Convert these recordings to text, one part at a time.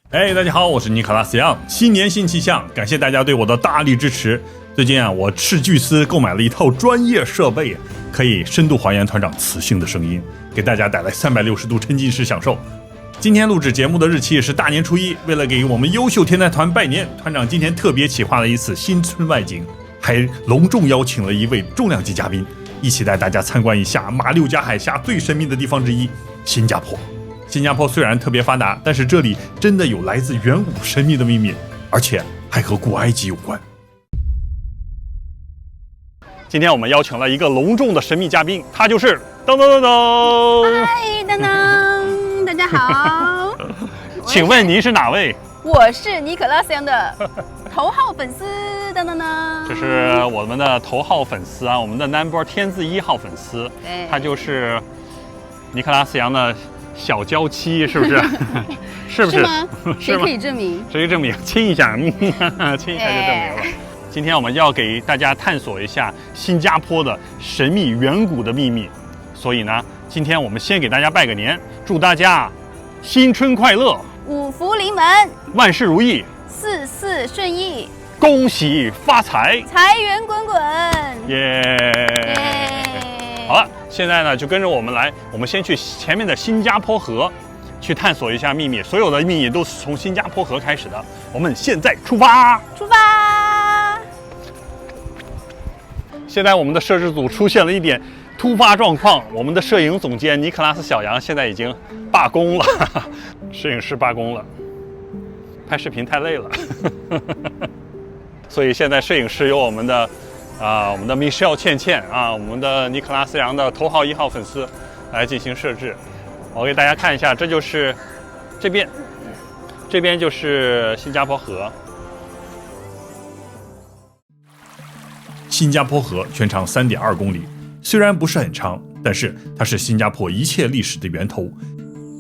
大家好，我是尼可拉斯杨。新年新气象，感谢大家对我的大力支持。最近我斥巨资购买了一套专业设备，可以深度还原团长磁性的声音，给大家带来360度沉浸式享受。今天录制节目的日期是大年初一，为了给我们优秀天才团拜年，团长今天特别企划了一次新春外景，还隆重邀请了一位重量级嘉宾，一起带大家参观一下马六甲海峡最神秘的地方之一——新加坡。新加坡虽然特别发达，但是这里真的有来自远古神秘的秘密，而且还和古埃及有关。今天我们邀请了一个隆重的神秘嘉宾，他就是噔噔噔噔。嗨，噔噔，大家好。请问您是哪位？我是尼可拉斯杨的头号粉丝，噔噔噔。这是我们的头号粉丝啊，我们的 number 天字1号粉丝，他就是尼可拉斯杨的小娇妻，是不是？是不是？是吗？谁可以证明？谁可以证明？亲一下，亲一下就证明了。今天我们要给大家探索一下新加坡的神秘远古的秘密，所以呢，今天我们先给大家拜个年，祝大家新春快乐，五福临门，万事如意，事事顺意，恭喜发财，财源滚滚，耶！好了，现在呢就跟着我们来，我们先去前面的新加坡河，去探索一下秘密。所有的秘密都是从新加坡河开始的。我们现在出发！出发！现在我们的摄制组出现了一点突发状况，我们的摄影总监尼克拉斯小杨现在已经罢工了，摄影师罢工了，拍视频太累了，所以现在摄影师由我们的Michelle 倩啊，我们的尼克拉斯杨的头号1号粉丝来进行摄制。我给大家看一下，这就是这边就是新加坡河。新加坡河全长3.2公里，虽然不是很长，但是它是新加坡一切历史的源头。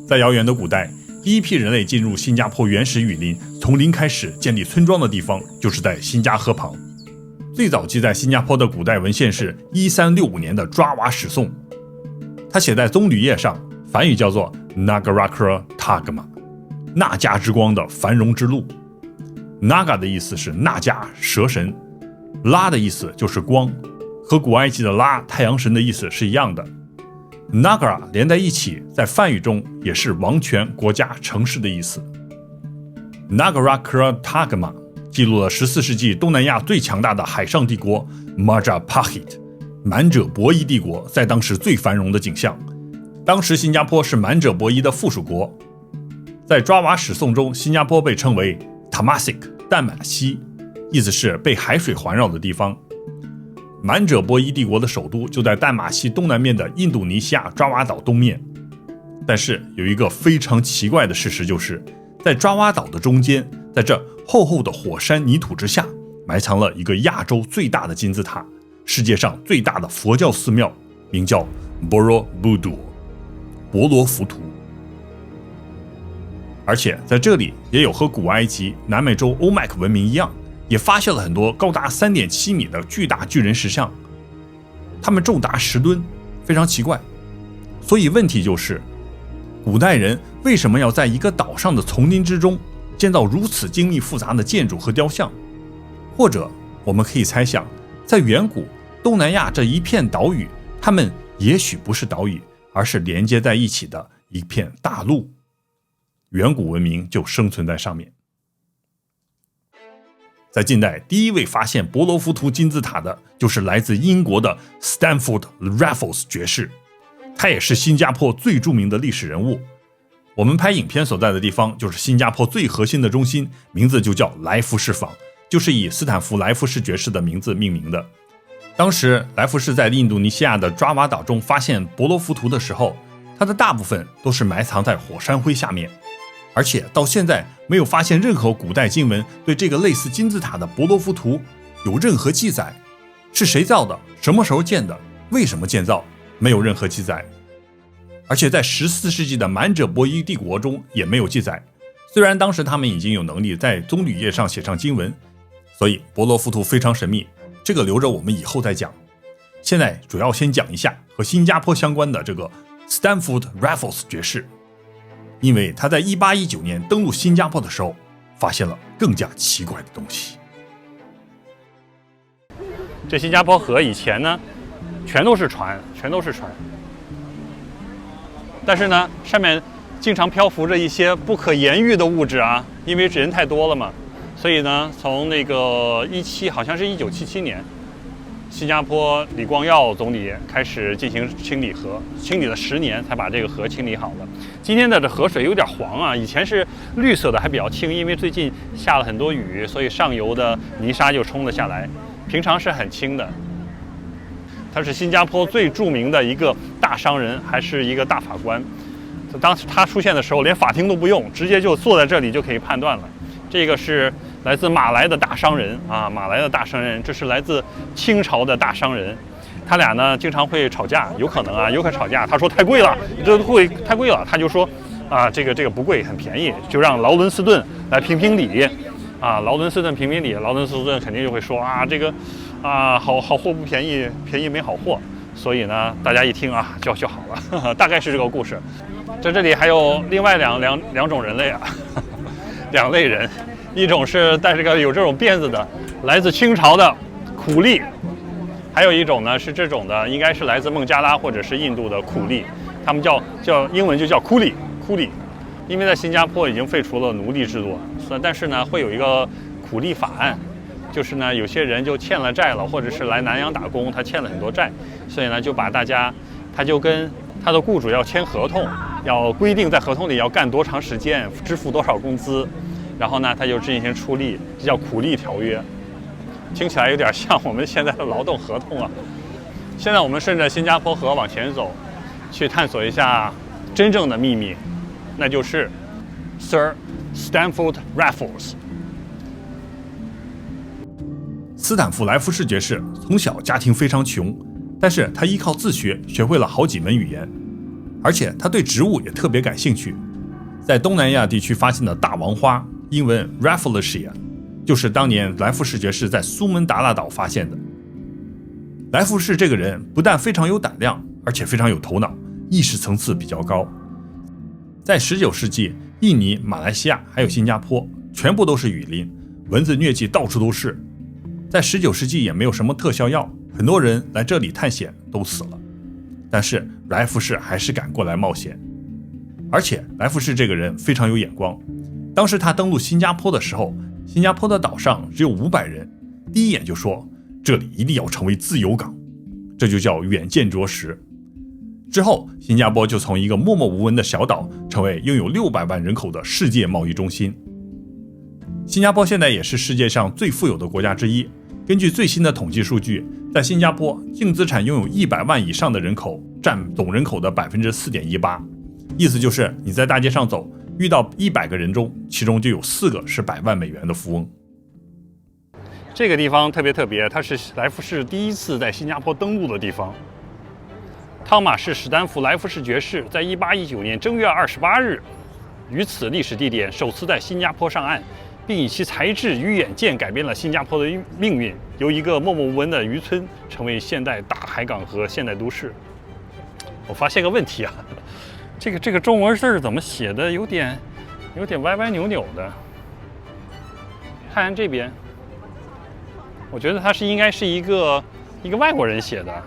在遥远的古代，第一批人类进入新加坡原始雨林，从零开始建立村庄的地方，就是在新加河旁。最早记载新加坡的古代文献是1365年的爪哇史颂，它写在棕榈叶上，梵语叫做 Nagara Tagma， 纳迦之光的繁荣之路。Naga 的意思是纳迦蛇神，拉的意思就是光，和古埃及的拉太阳神的意思是一样的。Nagara 连在一起，在梵语中也是王权、国家、城市的意思。Nagara Tagma 记录了14世纪东南亚最强大的海上帝国 Majapahit 满者伯夷帝国在当时最繁荣的景象。当时新加坡是满者伯夷的附属国。在爪哇史颂中，新加坡被称为 Temasek 淡马锡，意思是被海水环绕的地方。满者伯夷帝国的首都就在淡马锡东南面的印度尼西亚爪哇岛东面。但是有一个非常奇怪的事实，就是在爪哇岛的中间，在这厚厚的火山泥土之下，埋藏了一个亚洲最大的金字塔，世界上最大的佛教寺庙，名叫 Borobudur 博罗浮屠。而且在这里也有和古埃及、南美洲欧麦克文明一样，也发现了很多高达3.7米的巨大巨人石像，它们重达10吨，非常奇怪。所以问题就是，古代人为什么要在一个岛上的丛林之中建造如此精密复杂的建筑和雕像？或者我们可以猜想，在远古东南亚这一片岛屿，它们也许不是岛屿，而是连接在一起的一片大陆，远古文明就生存在上面。在近代，第一位发现博罗浮屠金字塔的就是来自英国的 Stanford Raffles 爵士，他也是新加坡最著名的历史人物。我们拍影片所在的地方就是新加坡最核心的中心，名字就叫来福士坊，就是以斯坦福来福士爵士的名字命名的。当时来福士在印度尼西亚的爪哇岛中发现博罗浮屠的时候，它的大部分都是埋藏在火山灰下面，而且到现在没有发现任何古代经文对这个类似金字塔的博罗浮屠有任何记载。是谁造的？什么时候建的？为什么建造？没有任何记载。而且在14世纪的满者伯夷帝国中也没有记载。虽然当时他们已经有能力在棕榈叶上写上经文，所以博罗浮屠非常神秘，这个留着我们以后再讲。现在主要先讲一下和新加坡相关的这个 Stanford Raffles 爵士。因为他在1819年登陆新加坡的时候，发现了更加奇怪的东西。这新加坡河以前呢，全都是船，但是呢，上面经常漂浮着一些不可言喻的物质啊，因为人太多了嘛，所以呢，从那个好像是1977年，新加坡李光耀总理开始进行清理河，清理了10年才把这个河清理好了。今天的这河水有点黄啊，以前是绿色的，还比较清，因为最近下了很多雨，所以上游的泥沙就冲了下来。平常是很清的。他是新加坡最著名的一个大商人，还是一个大法官。当时他出现的时候，连法庭都不用，直接就坐在这里就可以判断了。这个是来自马来的大商人啊，马来的大商人，这是来自清朝的大商人。他俩呢经常会吵架，有可能吵架。他说太贵了，这会太贵了，他就说啊这个不贵，很便宜，就让劳伦斯顿来评评理。啊，劳伦斯顿评评理，劳伦斯顿肯定就会说啊，这个啊好货不便宜，便宜没好货。所以呢，大家一听啊就好了，呵呵，大概是这个故事。在这里还有另外两种人类啊，两类人，一种是带有这种辫子的，来自清朝的苦力，还有一种呢是这种的，应该是来自孟加拉或者是印度的苦力，他们叫英文就叫库里。因为在新加坡已经废除了奴隶制度，但是呢会有一个苦力法案，就是呢有些人就欠了债了，或者是来南洋打工，他欠了很多债，所以呢就把他就跟他的雇主要签合同，要规定在合同里要干多长时间，支付多少工资，然后呢他就进行出力，这叫苦力条约。听起来有点像我们现在的劳动合同啊。现在我们顺着新加坡河往前走，去探索一下真正的秘密，那就是 Sir Stanford Raffles。斯坦福莱夫士爵士从小家庭非常穷，但是他依靠自学学会了好几门语言，而且他对植物也特别感兴趣。在东南亚地区发现的大王花，英文 Rafflesia， 就是当年莱夫士爵士在苏门答腊岛发现的。莱夫士这个人不但非常有胆量，而且非常有头脑，意识层次比较高。在19世纪，印尼、马来西亚还有新加坡全部都是雨林，蚊子疟疾到处都是。在19世纪也没有什么特效药，很多人来这里探险都死了，但是莱夫士还是敢过来冒险。而且莱夫士这个人非常有眼光，当时他登陆新加坡的时候，新加坡的岛上只有500人，第一眼就说这里一定要成为自由港，这就叫远见卓识。之后新加坡就从一个默默无闻的小岛成为拥有600万人口的世界贸易中心。新加坡现在也是世界上最富有的国家之一，根据最新的统计数据，在新加坡净资产拥有100万以上的人口占总人口的 4.18%， 意思就是你在大街上走，遇到100个人中，其中就有4个是100万美元的富翁。这个地方特别，它是莱夫士第一次在新加坡登陆的地方。汤马士·史丹福莱夫士爵士在1819年正月28日于此历史地点首次在新加坡上岸，并以其才智与远见改变了新加坡的命运，由一个默默无闻的渔村成为现代大海港和现代都市。我发现个问题啊，这个中文字怎么写的有点歪歪扭扭的？看看这边，我觉得它应该是一个外国人写的。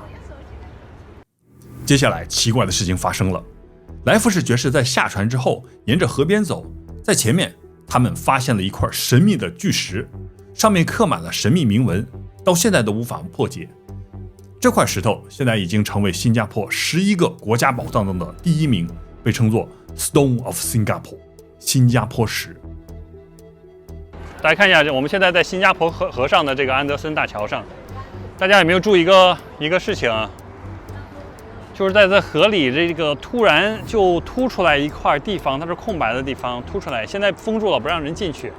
接下来奇怪的事情发生了，莱夫士爵士在下船之后沿着河边走，在前面他们发现了一块神秘的巨石，上面刻满了神秘铭文，到现在都无法破解。这块石头现在已经成为新加坡11个国家宝藏中的第1名，被称作 Stone of Singapore 新加坡石。大家看一下，我们现在在新加坡河上的这个安德森大桥上，大家有没有注意一个事情啊？就是在这河里，这个突然就凸出来一块地方，它是空白的地方凸出来，现在封住了，不让人进去，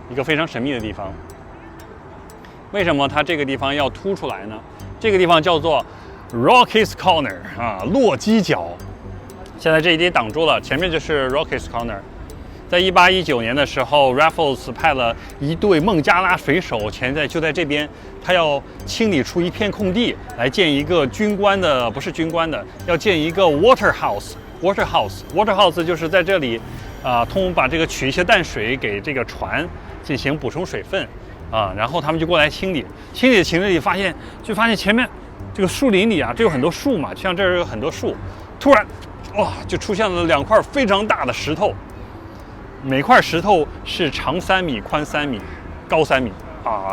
一个非常神秘的地方。为什么它这个地方要凸出来呢？这个地方叫做 Rocky's Corner 啊，落基角。现在这一点挡住了，前面就是 Rocky's Corner。在1819年的时候 ，Raffles 派了一队孟加拉水手就在这边，他要清理出一片空地，来建一个不是军官的，要建一个 water house， water house，water house 就是在这里把这个取一些淡水给这个船进行补充水分然后他们就过来清理的情里发现前面这个树林里这有很多树嘛，像这儿有很多树，突然就出现了2块非常大的石头，每块石头是长3米、宽3米、高3米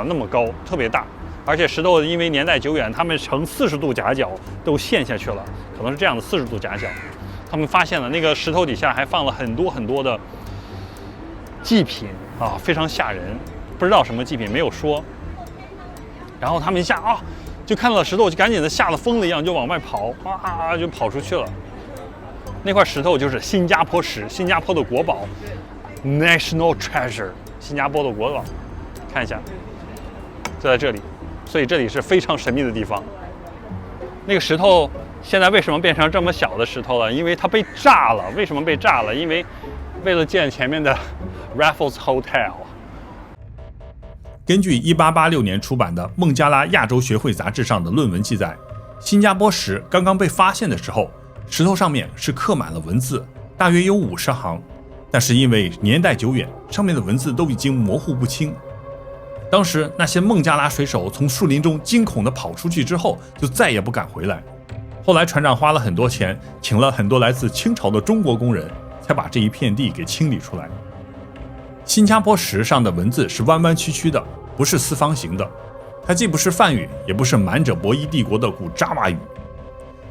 那么高，特别大。而且石头因为年代久远，它们呈40度夹角都陷下去了，可能是这样的40度夹角。他们发现了那个石头底下还放了很多的祭品非常吓人，不知道什么祭品没有说。然后他们一下就看到了石头，就赶紧的吓得疯了一样就往外跑就跑出去了。那块石头就是新加坡石，新加坡的国宝 National Treasure， 新加坡的国宝，看一下就在这里。所以这里是非常神秘的地方。那个石头现在为什么变成这么小的石头了？因为它被炸了。为什么被炸了？因为为了建前面的 Raffles Hotel。根据1886年出版的《孟加拉亚洲学会杂志》上的论文记载，新加坡石刚刚被发现的时候，石头上面是刻满了文字，大约有50行，但是因为年代久远，上面的文字都已经模糊不清。当时那些孟加拉水手从树林中惊恐地跑出去之后，就再也不敢回来。后来船长花了很多钱，请了很多来自清朝的中国工人，才把这一片地给清理出来。新加坡石上的文字是弯弯曲曲的，不是四方形的。它既不是梵语，也不是满者博伊帝国的古爪哇语，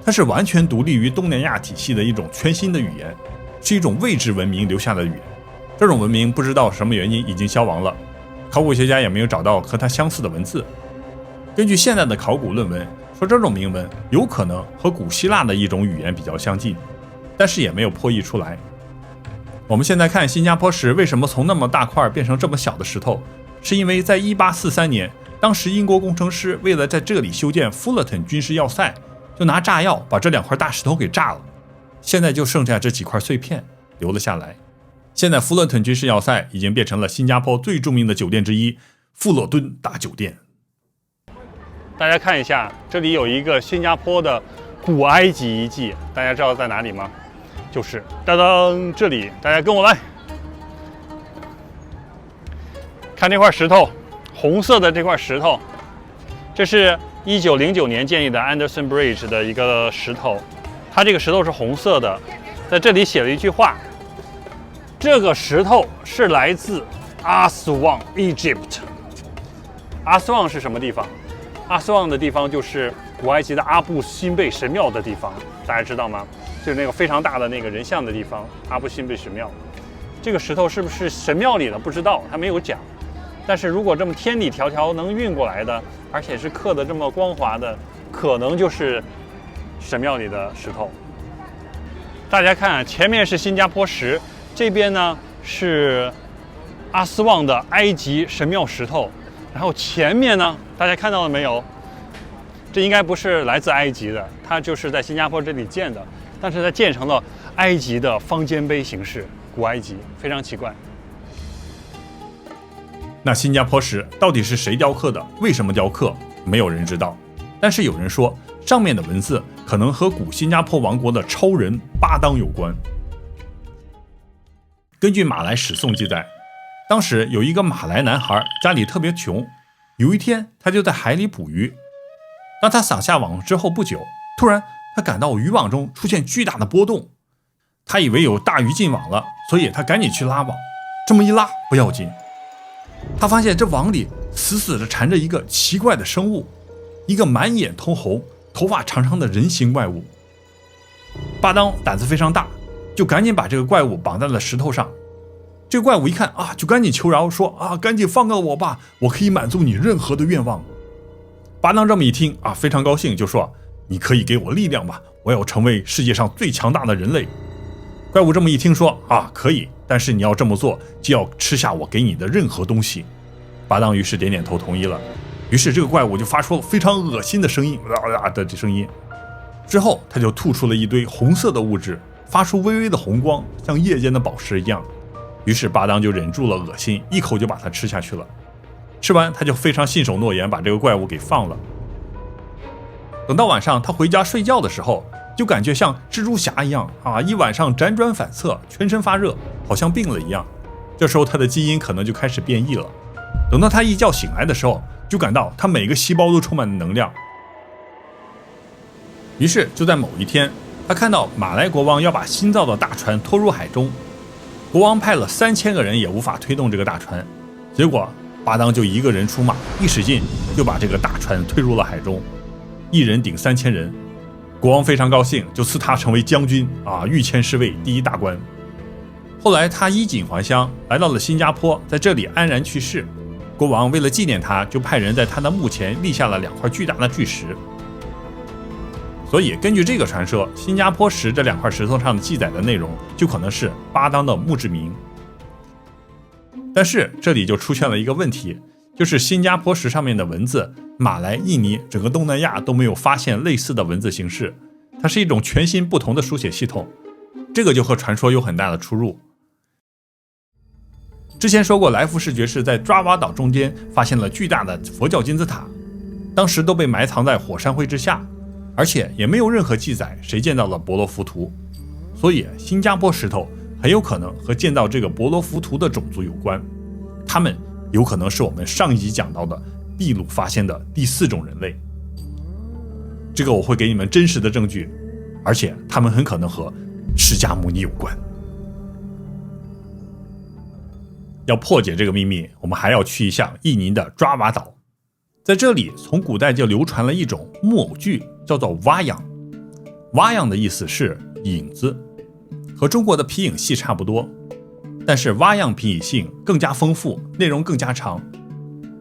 它是完全独立于东南亚体系的一种全新的语言，是一种未知文明留下的语言。这种文明不知道什么原因已经消亡了，考古学家也没有找到和它相似的文字。根据现在的考古论文说，这种铭文有可能和古希腊的一种语言比较相近，但是也没有破译出来。我们现在看新加坡石为什么从那么大块变成这么小的石头，是因为在1843年，当时英国工程师为了在这里修建富勒顿军事要塞，就拿炸药把这2块大石头给炸了，现在就剩下这几块碎片留了下来。现在富勒顿军事要塞已经变成了新加坡最著名的酒店之一——富勒顿大酒店。大家看一下，这里有一个新加坡的古埃及遗迹，大家知道在哪里吗？就是当当这里，大家跟我来看这块石头，红色的这块石头，这是1909年建立的 Anderson Bridge 的一个石头，它这个石头是红色的，在这里写了一句话，这个石头是来自阿斯旺 Egypt。 阿斯旺是什么地方？阿斯旺的地方就是古埃及的阿布辛贝神庙的地方，大家知道吗？就是那个非常大的那个人像的地方，阿布辛贝神庙。这个石头是不是神庙里的不知道，他没有讲。但是如果这么千里迢迢能运过来的，而且是刻的这么光滑的，可能就是神庙里的石头。大家看，前面是新加坡石，这边呢是阿斯旺的埃及神庙石头，然后前面呢，大家看到了没有？这应该不是来自埃及的，它就是在新加坡这里建的，但是它建成了埃及的方尖碑形式，古埃及，非常奇怪。那新加坡石到底是谁雕刻的？为什么雕刻？没有人知道。但是有人说，上面的文字可能和古新加坡王国的超人巴当有关。根据马来史颂记载，当时有一个马来男孩，家里特别穷，有一天他就在海里捕鱼。当他撒下网之后不久，突然他感到渔网中出现巨大的波动，他以为有大鱼进网了，所以他赶紧去拉网。这么一拉不要紧，他发现这网里死死地缠着一个奇怪的生物，一个满眼通红、头发长长的人形怪物。巴当胆子非常大，就赶紧把这个怪物绑在了石头上。这个怪物一看就赶紧求饶，说赶紧放过我吧，我可以满足你任何的愿望。巴当这么一听非常高兴，就说你可以给我力量吧，我要成为世界上最强大的人类。怪物这么一听说可以，但是你要这么做就要吃下我给你的任何东西。巴当于是点点头同意了。于是这个怪物就发出了非常恶心的声音的声音，之后他就吐出了一堆红色的物质，发出微微的红光，像夜间的宝石一样。于是巴当就忍住了恶心，一口就把它吃下去了。吃完他就非常信守诺言，把这个怪物给放了。等到晚上他回家睡觉的时候，就感觉像蜘蛛侠一样啊，一晚上辗转反侧，全身发热，好像病了一样。这时候他的基因可能就开始变异了。等到他一觉醒来的时候，就感到他每个细胞都充满了能量。于是就在某一天，他看到马来国王要把新造的大船拖入海中，国王派了3000个人也无法推动这个大船，结果巴当就一个人出马，一使劲就把这个大船推入了海中，一人顶3000人。国王非常高兴，就赐他成为将军啊，御前侍卫第1大官。后来他衣锦还乡，来到了新加坡，在这里安然去世。国王为了纪念他，就派人在他的墓前立下了2块巨大的巨石。所以根据这个传说，新加坡石这2块石头上的记载的内容就可能是巴当的墓志铭。但是这里就出现了一个问题，就是新加坡石上面的文字，马来、印尼整个东南亚都没有发现类似的文字形式，它是一种全新不同的书写系统，这个就和传说有很大的出入。之前说过，来福士爵士在爪哇岛中间发现了巨大的佛教金字塔，当时都被埋藏在火山灰之下，而且也没有任何记载谁建造了婆罗浮屠，所以新加坡石头很有可能和建造这个婆罗浮屠的种族有关，他们有可能是我们上一集讲到的秘鲁发现的第4种人类。这个我会给你们真实的证据，而且他们很可能和释迦牟尼有关。要破解这个秘密，我们还要去一下印尼的爪哇岛。在这里，从古代就流传了一种木偶剧，叫做蛙样。蛙样的意思是影子，和中国的皮影戏差不多，但是蛙样皮影戏更加丰富，内容更加长。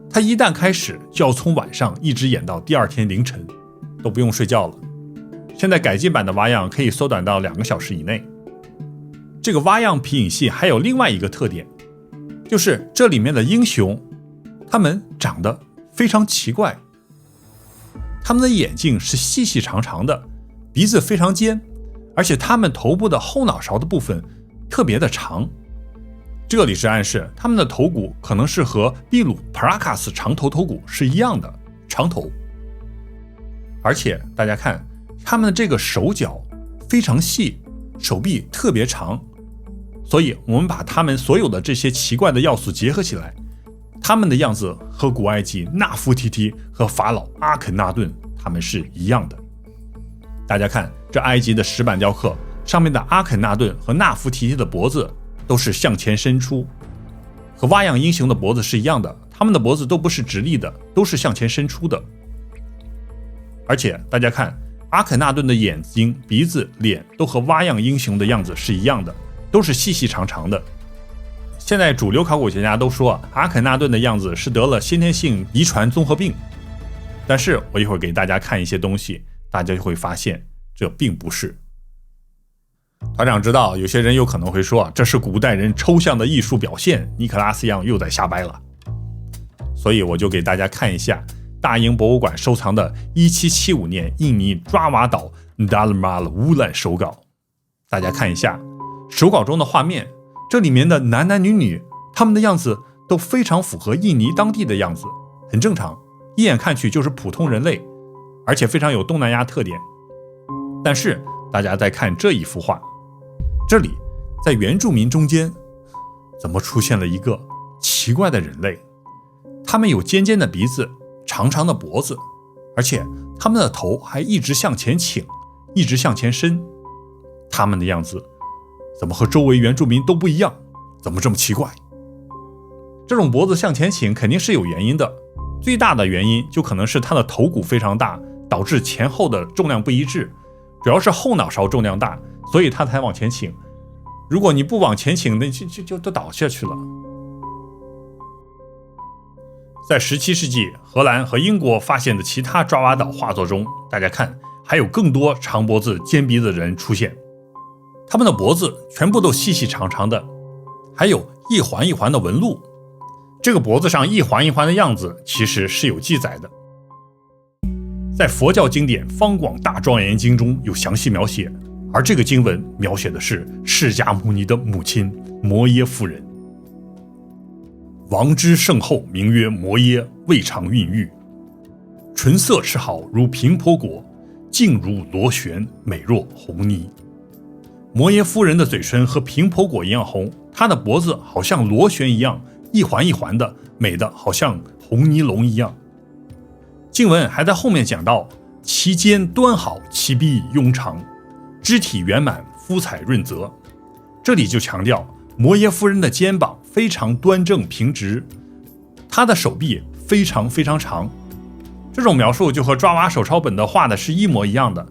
它一旦开始，就要从晚上一直演到第2天凌晨，都不用睡觉了。现在改进版的蛙样可以缩短到2个小时以内。这个蛙样皮影戏还有另外一个特点，就是这里面的英雄，他们长得非常奇怪。他们的眼睛是细细长长的，鼻子非常尖，而且他们头部的后脑勺的部分特别的长。这里是暗示他们的头骨可能是和秘鲁帕拉卡斯长头头骨是一样的长头。而且大家看，他们的这个手脚非常细，手臂特别长，所以我们把他们所有的这些奇怪的要素结合起来，他们的样子和古埃及纳夫提提和法老阿肯纳顿他们是一样的。大家看这埃及的石板雕刻上面的阿肯纳顿和纳夫提提的脖子都是向前伸出，和蛙样英雄的脖子是一样的，他们的脖子都不是直立的，都是向前伸出的。而且大家看阿肯纳顿的眼睛、鼻子、脸都和蛙样英雄的样子是一样的，都是细细长长的。现在主流考古学家都说阿肯纳顿的样子是得了先天性遗传综合病，但是我一会儿给大家看一些东西，大家就会发现这并不是。团长知道有些人有可能会说这是古代人抽象的艺术表现，尼可拉斯杨又在瞎掰了，所以我就给大家看一下大英博物馆收藏的1775年印尼爪哇岛达勒马勒乌兰手稿。大家看一下手稿中的画面，这里面的男男女女，他们的样子都非常符合印尼当地的样子，很正常，一眼看去就是普通人类，而且非常有东南亚特点。但是大家再看这一幅画，这里在原住民中间怎么出现了一个奇怪的人类？他们有尖尖的鼻子，长长的脖子，而且他们的头还一直向前倾，一直向前伸。他们的样子怎么和周围原住民都不一样？怎么这么奇怪？这种脖子向前倾肯定是有原因的，最大的原因就可能是他的头骨非常大，导致前后的重量不一致，主要是后脑勺重量大，所以他才往前倾。如果你不往前倾，那就都倒下去了。在17世纪荷兰和英国发现的其他爪哇岛画作中，大家看还有更多长脖子尖鼻子的人出现，他们的脖子全部都细细长长的，还有一环一环的纹路。这个脖子上一环一环的样子其实是有记载的，在佛教经典《方广大庄严经》中有详细描写，而这个经文描写的是释迦牟尼的母亲摩耶夫人。王之圣后名曰摩耶，未尝孕育，唇色赤好如平婆果，静如螺旋，美若红泥。摩耶夫人的嘴唇和平婆果一样红，她的脖子好像螺旋一样，一环一环的，美的好像红泥龙一样。经文还在后面讲到，其肩端好，其臂雍长，肢体圆满，肤彩润泽。这里就强调摩耶夫人的肩膀非常端正平直，她的手臂非常非常长。这种描述就和抓娃手抄本的画的是一模一样的。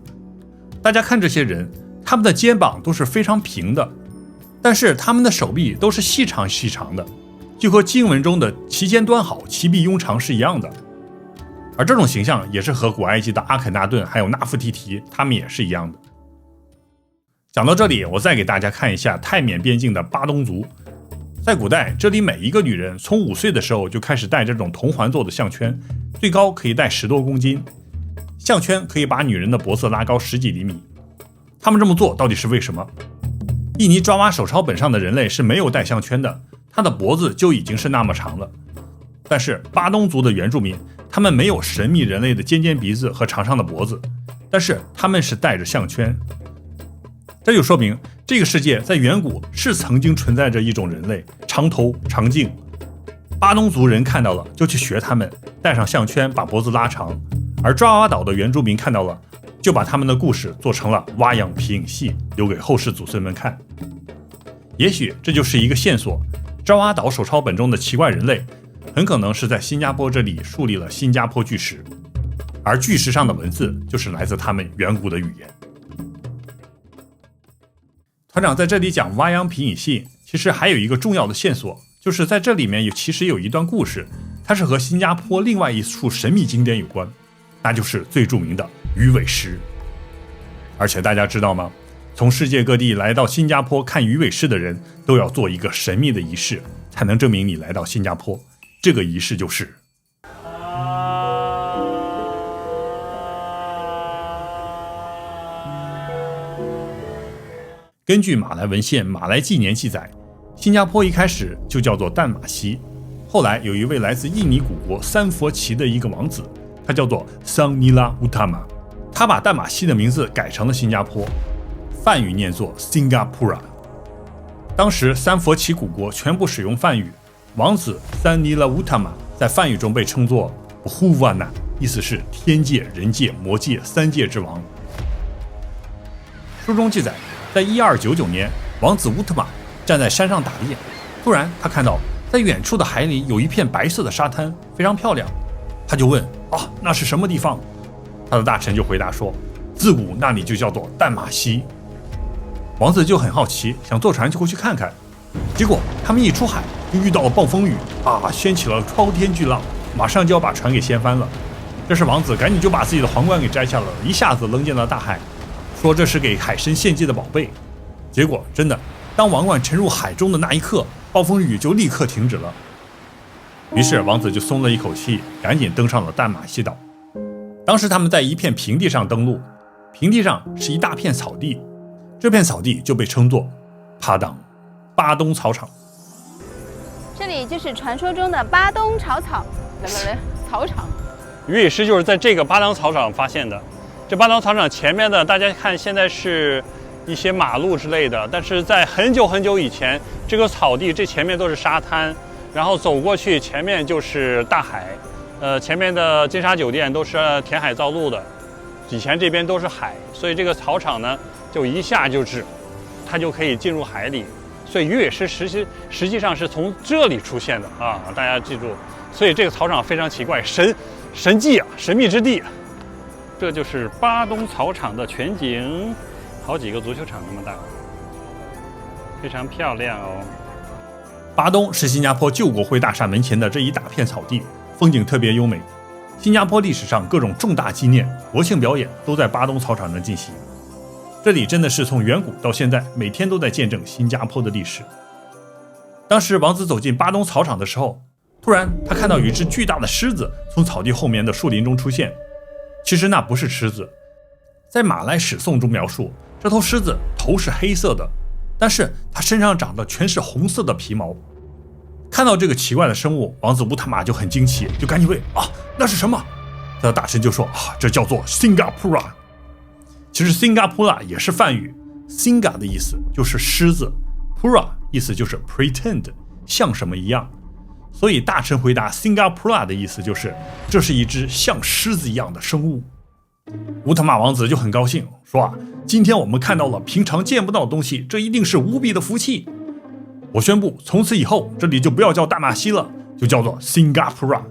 大家看这些人，他们的肩膀都是非常平的，但是他们的手臂都是细长细长的，就和经文中的其肩端好，其臂雍长是一样的。而这种形象也是和古埃及的阿肯纳顿还有纳夫提提他们也是一样的。讲到这里，我再给大家看一下泰缅边境的巴东族。在古代，这里每一个女人从5岁的时候就开始戴这种铜环做的项圈，最高可以戴10多公斤。项圈可以把女人的脖子拉高10几厘米。他们这么做到底是为什么？印尼爪哇手抄本上的人类是没有戴项圈的，他的脖子就已经是那么长了。但是巴东族的原住民，他们没有神秘人类的尖尖鼻子和长长的脖子，但是他们是戴着项圈。这就说明这个世界在远古是曾经存在着一种人类，长头长颈。巴东族人看到了就去学他们，戴上项圈把脖子拉长，而爪哇岛的原住民看到了，就把他们的故事做成了蛙样皮影戏，留给后世祖孙们看。也许这就是一个线索，爪哇岛手抄本中的奇怪人类很可能是在新加坡这里树立了新加坡巨石，而巨石上的文字就是来自他们远古的语言。团长在这里讲蛙样皮影戏，其实还有一个重要的线索，就是在这里面其实有一段故事，它是和新加坡另外一处神秘景点有关，那就是最著名的鱼尾狮。而且大家知道吗？从世界各地来到新加坡看鱼尾狮的人都要做一个神秘的仪式，才能证明你来到新加坡。这个仪式就是根据马来文献《马来纪年》记载，新加坡一开始就叫做淡马锡，后来有一位来自印尼古国三佛齐的一个王子，他叫做桑尼拉乌塔玛，他把淡马锡的名字改成了新加坡，梵语念作 Singapura。 当时三佛齐古国全部使用梵语，王子桑尼拉乌塔玛在梵语中被称作 Bhuvana， 意思是天界、人界、魔界3界之王。书中记载，在1299年，王子乌特玛站在山上打猎，突然他看到在远处的海里有一片白色的沙滩，非常漂亮。他就问：那是什么地方？他的大臣就回答说：自古那里就叫做淡马锡。王子就很好奇，想坐船就过去看看。结果他们一出海就遇到了暴风雨掀起了滔天巨浪，马上就要把船给掀翻了。这时王子赶紧就把自己的皇冠给摘下了，一下子扔进了大海，说这是给海神献祭的宝贝。结果真的，当王冠沉入海中的那一刻，暴风雨就立刻停止了。于是王子就松了一口气，赶紧登上了淡马锡岛。当时他们在一片平地上登陆，平地上是一大片草地，这片草地就被称作帕当巴东草场。这里就是传说中的巴东草场。鱼尾狮就是在这个巴当草场发现的。这巴当草场前面的，大家看现在是一些马路之类的，但是在很久很久以前，这个草地这前面都是沙滩，然后走过去前面就是大海，前面的金沙酒店都是填海造陆的，以前这边都是海，所以这个草场呢就一下就是它就可以进入海里，所以鱼尾狮实际上是从这里出现的啊，大家记住。所以这个草场非常奇怪，神迹啊，神秘之地。这就是巴东草场的全景，好几个足球场那么大，非常漂亮哦。巴东是新加坡旧国会大厦门前的这一大片草地，风景特别优美。新加坡历史上各种重大纪念、国庆表演都在巴东草场上进行。这里真的是从远古到现在，每天都在见证新加坡的历史。当时王子走进巴东草场的时候，突然他看到有一只巨大的狮子从草地后面的树林中出现。其实那不是狮子，在马来史颂中描述，这头狮子头是黑色的，但是它身上长的全是红色的皮毛。看到这个奇怪的生物，王子乌塔玛就很惊奇，就赶紧问：那是什么？他的大臣就说：这叫做 Singapura。其实 Singapura 也是梵语 ，Singa 的意思就是狮子 ，Pura 意思就是 pretend 像什么一样，所以大臣回答 Singapura 的意思就是这是一只像狮子一样的生物。乌特玛王子就很高兴，说今天我们看到了平常见不到的东西，这一定是无比的福气。我宣布，从此以后这里就不要叫大马西了，就叫做 Singapura。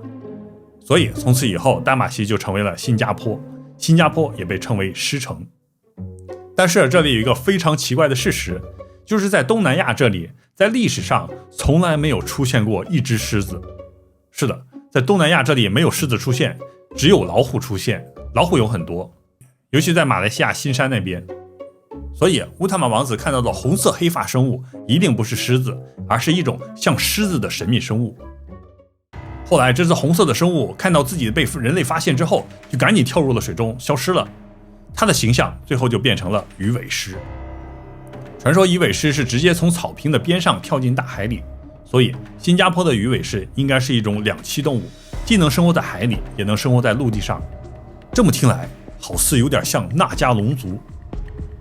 所以从此以后，大马西就成为了新加坡，新加坡也被称为狮城。但是这里有一个非常奇怪的事实，就是在东南亚这里，在历史上从来没有出现过一只狮子。是的，在东南亚这里没有狮子出现，只有老虎出现，老虎有很多，尤其在马来西亚新山那边。所以乌特玛王子看到的红色黑发生物一定不是狮子，而是一种像狮子的神秘生物。后来这只红色的生物看到自己被人类发现之后，就赶紧跳入了水中消失了，它的形象最后就变成了鱼尾狮。传说鱼尾狮是直接从草坪的边上跳进大海里，所以新加坡的鱼尾狮应该是一种两栖动物，既能生活在海里，也能生活在陆地上。这么听来好似有点像纳加龙族。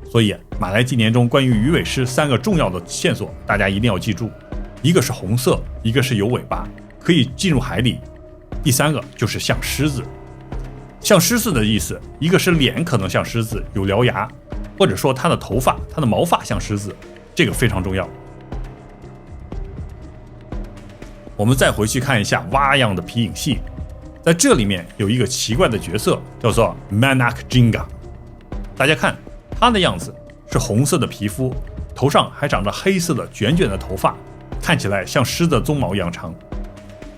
所以马来纪年中关于鱼尾狮3个重要的线索，大家一定要记住：一个是红色，一个是有尾巴，可以进入海里；第3个就是像狮子。像狮子的意思，一个是脸可能像狮子，有獠牙，或者说它的头发、它的毛发像狮子，这个非常重要。我们再回去看一下蛙样的皮影戏，在这里面有一个奇怪的角色，叫做 Manak Jinga。大家看他的样子是红色的皮肤，头上还长着黑色的卷卷的头发，看起来像狮子的鬃毛一样长。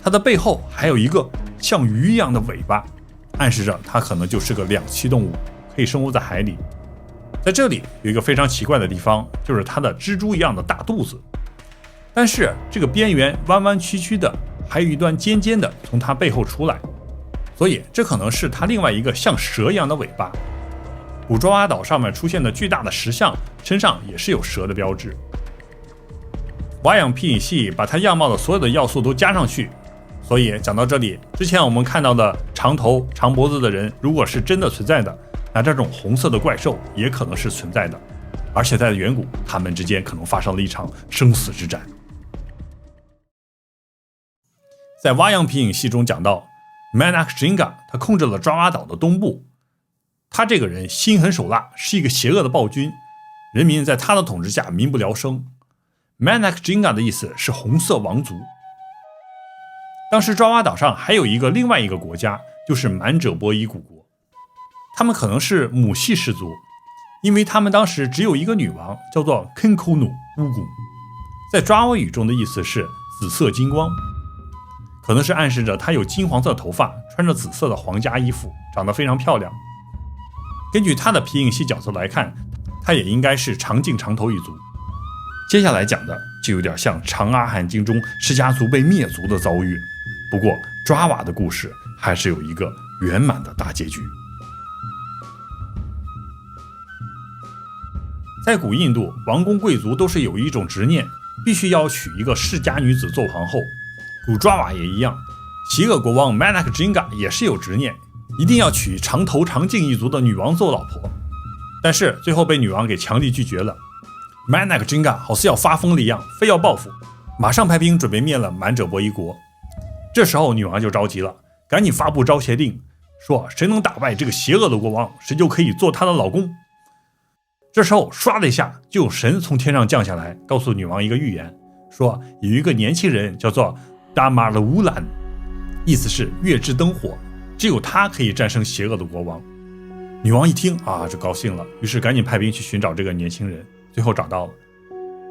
它的背后还有一个像鱼一样的尾巴，暗示着它可能就是个两栖动物，可以生活在海里。在这里有一个非常奇怪的地方，就是它的蜘蛛一样的大肚子，但是这个边缘弯弯曲曲的，还有一段尖尖的从它背后出来，所以这可能是它另外一个像蛇一样的尾巴。古爪哇岛上面出现的巨大的石像身上也是有蛇的标志。蛙样皮影戏把它样貌的所有的要素都加上去，所以讲到这里，之前我们看到的长头长脖子的人如果是真的存在的，那这种红色的怪兽也可能是存在的，而且在远古他们之间可能发生了一场生死之战。在蛙样皮影戏中讲到 Manak Jinga 他控制了爪哇岛的东部，他这个人心狠手辣，是一个邪恶的暴君，人民在他的统治下民不聊生。Manak Jinga 的意思是红色王族。当时爪哇岛上还有另外一个国家，就是满者波伊古国，他们可能是母系氏族，因为他们当时只有一个女王，叫做 Kenkunu 乌古，在爪哇语中的意思是紫色金光，可能是暗示着她有金黄色头发，穿着紫色的皇家衣服，长得非常漂亮。根据她的皮影戏角色来看，她也应该是长颈长头一族。接下来讲的就有点像《长阿含经》中释迦族被灭族的遭遇，不过爪哇的故事还是有一个圆满的大结局。在古印度，王公贵族都是有一种执念，必须要娶一个世家女子做皇后。古爪哇也一样，邪恶国王 Manak Jinga 也是有执念，一定要娶长头长颈一族的女王做老婆，但是最后被女王给强力拒绝了。Manak Jinga 好似要发疯了一样，非要报复，马上派兵准备灭了满者波伊国。这时候女王就着急了，赶紧发布招协令，说谁能打败这个邪恶的国王，谁就可以做他的老公。这时候唰的一下，就有神从天上降下来，告诉女王一个预言，说有一个年轻人叫做达马勒乌兰，意思是月之灯火，只有他可以战胜邪恶的国王。女王一听就高兴了，于是赶紧派兵去寻找这个年轻人，最后找到了。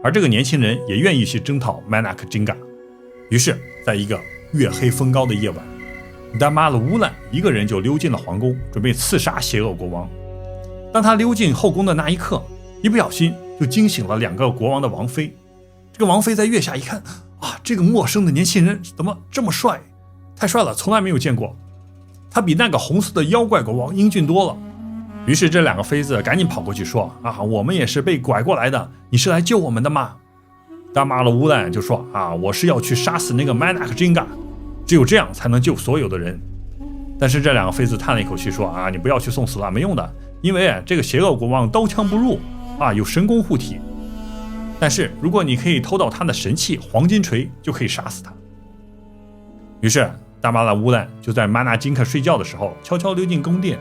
而这个年轻人也愿意去征讨 Manak Jinga， 于是在一个月黑风高的夜晚，达马勒乌兰一个人就溜进了皇宫，准备刺杀邪恶国王。当他溜进后宫的那一刻，一不小心就惊醒了2个国王的王妃。这个王妃在月下一看，这个陌生的年轻人怎么这么帅，太帅了，从来没有见过，他比那个红色的妖怪国王英俊多了。于是这2个妃子赶紧跑过去说，我们也是被拐过来的，你是来救我们的吗？达马勒乌兰就说，我是要去杀死那个 Manak Jinga， 只有这样才能救所有的人。但是这2个妃子叹了一口气说，你不要去送死了，没用的，因为这个邪恶国王刀枪不入啊，有神功护体。但是如果你可以偷到他的神器黄金锤，就可以杀死他。于是大巴拉乌兰就在玛纳金克睡觉的时候，悄悄溜进宫殿，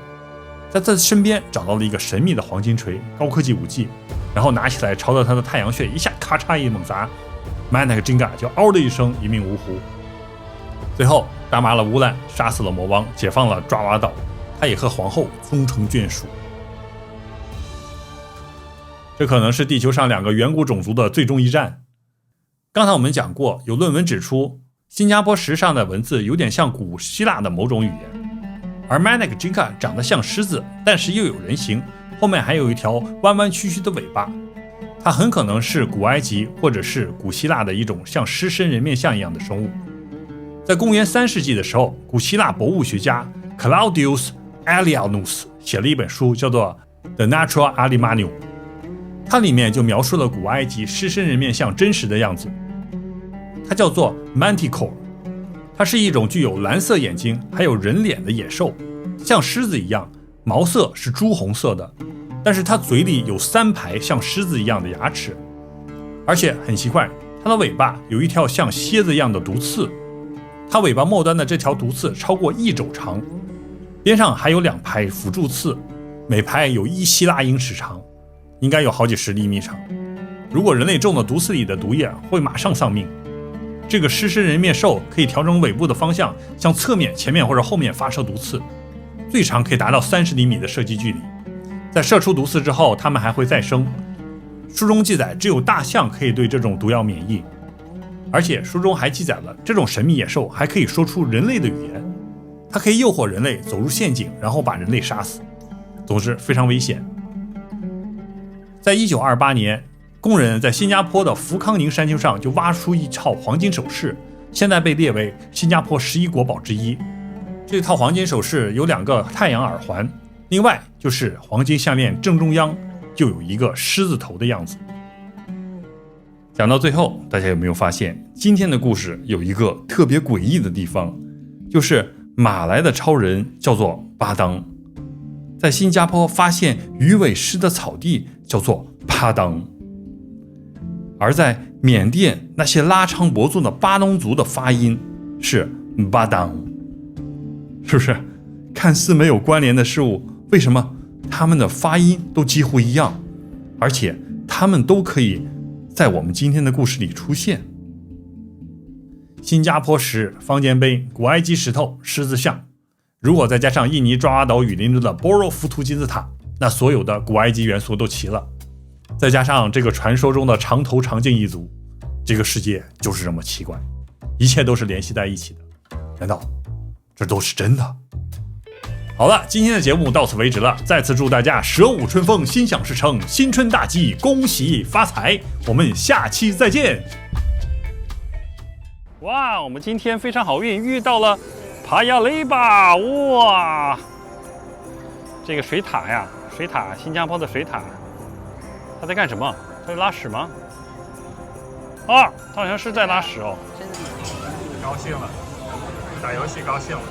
在他身边找到了一个神秘的黄金锤，高科技武器，然后拿起来朝着他的太阳穴一下咔嚓一猛砸，玛纳金克就嗷的一声一命呜呼。最后大巴拉乌兰杀死了魔王，解放了爪哇岛，他也和皇后终成眷属。这可能是地球上2个远古种族的最终一战。刚才我们讲过，有论文指出，新加坡石上的文字有点像古希腊的某种语言，而 Manak Jinka 长得像狮子，但是又有人形，后面还有一条弯弯曲曲的尾巴。它很可能是古埃及或者是古希腊的一种像狮身人面像一样的生物。在公元3世纪的时候，古希腊博物学家 Claudius Aelianus 写了一本书，叫做 The Natura Animalium，它里面就描述了古埃及狮身人面像真实的样子。它叫做 Manticore， 它是一种具有蓝色眼睛还有人脸的野兽，像狮子一样，毛色是朱红色的，但是它嘴里有3排像狮子一样的牙齿，而且很奇怪，它的尾巴有一条像蝎子一样的毒刺，它尾巴末端的这条毒刺超过1肘长，边上还有2排辅助刺，每排有1希腊英尺长，应该有好几十厘米长。如果人类中了毒刺里的毒液，会马上丧命。这个狮身人面兽可以调整尾部的方向，向侧面、前面或者后面发射毒刺，最长可以达到30厘米的射击距离。在射出毒刺之后，它们还会再生。书中记载，只有大象可以对这种毒药免疫，而且书中还记载了这种神秘野兽还可以说出人类的语言，它可以诱惑人类走入陷阱，然后把人类杀死。总之非常危险。在1928年，工人在新加坡的福康宁山丘上就挖出一套黄金首饰，现在被列为新加坡11国宝之一。这套黄金首饰有2个太阳耳环，另外就是黄金项链正中央就有一个狮子头的样子。讲到最后，大家有没有发现今天的故事有一个特别诡异的地方，就是马来的超人叫做巴当，在新加坡发现鱼尾狮的草地叫做巴当，而在缅甸那些拉长脖子的巴农族的发音是巴当。是不是看似没有关联的事物，为什么他们的发音都几乎一样，而且他们都可以在我们今天的故事里出现？新加坡石、方尖碑、古埃及石头、狮子像，如果再加上印尼爪哇岛雨林中的波若浮屠金字塔，那所有的古埃及元素都齐了。再加上这个传说中的长头长颈一族，这个世界就是这么奇怪，一切都是联系在一起的。难道这都是真的？好了，今天的节目到此为止了。再次祝大家蛇舞春风，心想事成，新春大吉，恭喜发财！我们下期再见。哇，我们今天非常好运，遇到了帕亚雷巴！哇，这个水獭呀，水獭，新加坡的水獭，它在干什么？它在拉屎吗？啊，它好像是在拉屎哦。高兴了，打游戏高兴了。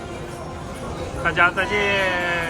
大家再见。